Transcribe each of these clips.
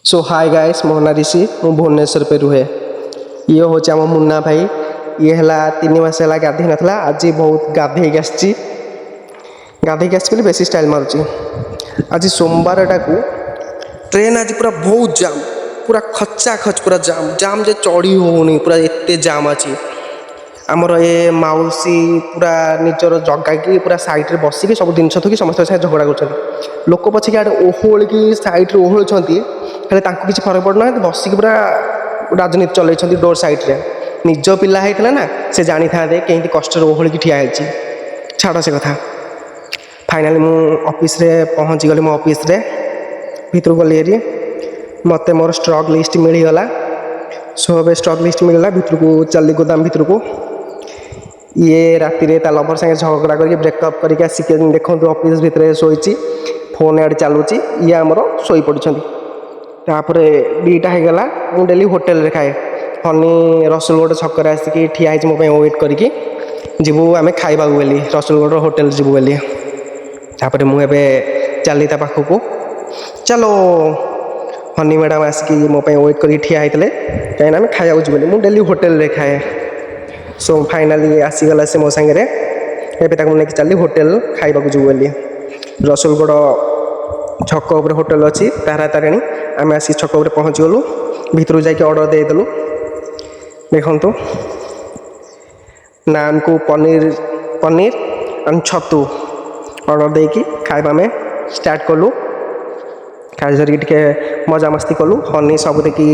सो hi guys मो ना ऋषि मु भुवनेश्वर पे रुहे ये हूँ आम मुन्ना भाई ये है 3 मास है गाधे नाला आज बहुत गाधे आसी बेसी स्टाइल मारुची आज सोमवार टाक ट्रेन आज पूरा बहुत जाम पूरा खचा खच पूरा जाम जाम जे चढ़ी होनी पूरा एत जाम अच्छी आमर ये मौसी पूरा निजर जगह पूरा सैड्रे बसिक सब जिन थोक समस्त झगड़ा कर लोक पछे आड़े ओहोलिकी सैड्रे ओहोलुंट हेल्ले किसी फरक पड़ना बसिक पूरा राजनीति चलते डोर सैड्रे निज पिला होता ना से जानी था कहीं कष्ट ओहोलिकी ठिया छाड़ से कथा फाइनाली मु ऑफिस रे पहुँची गली मो ऑफिस रे भीतर गली हेरी मत मोर स्टॉक लिस्ट मिलगला सो अब स्टॉक लिस्ट मिलला भीतर को चली गोदाम भीतर को ये राति लभर संगे झगड़ा करके ब्रेकअप करके आसिक देखो ऑफिस भितर शोची फोन आड़े चलुची ये आमर शोई पड़ते दुईटा होगला मुझे डेली होटेल रे खाए हनी रसुलगड़ छक आसिक ठिया मो वेट करके जीवु आम खाइबा बोली रसुलगड़ होटेल जीवु बोली मुझे चली पाखक चलो हनी मैडम आसिक मो वेट कर ठिया होते कहीं खाया बोली मुझे डेली होटेल रे खाए सो फाइनाली आसीगला से मो सांगे एवं लेकिन चली होटेल खाइबा जीव बोली रसुलगड़ छक उपर होटेल अच्छी तारा तारिणी आम आसी छक उपर पहुँची गलु भीतर जाकि ऑर्डर देदेलु देखु नान को पनीर पनीर एंड छतु ऑर्डर देकी खाइबा में स्टार्ट कलु खाई धरिकी टे मजा मस्ती कलु हनी सब देखी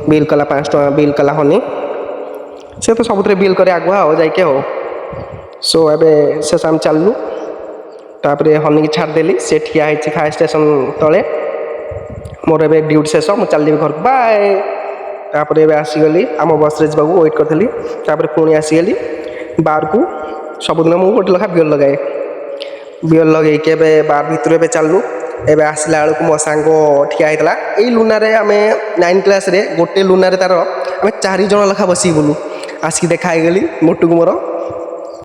बिल कला 5 टଙ୍କା बिल कला हनी से तो सब बिल करे आगुआ हो जाके हो सो एवं से आम चलू तापर हनी की छाड़देली से ठिया होती फायर स्टेशन तले मोर ए ड्यूटी शेष मुझे चल घर बाय तापर आसीगली आम बस रे जावाक वेट करी पुणी आसीगली बार को सबुदिन मुझे गोटे लखा बियर लगाए बियर लगे बार भितर चलू एवं आसला बेलू मो सांग ठिया होता यही लुनारे आम 9 क्लास रे गोटे लुनारे तार आम 4 जन लखा बस बोलू आसिक देखा गली मोटू को मोर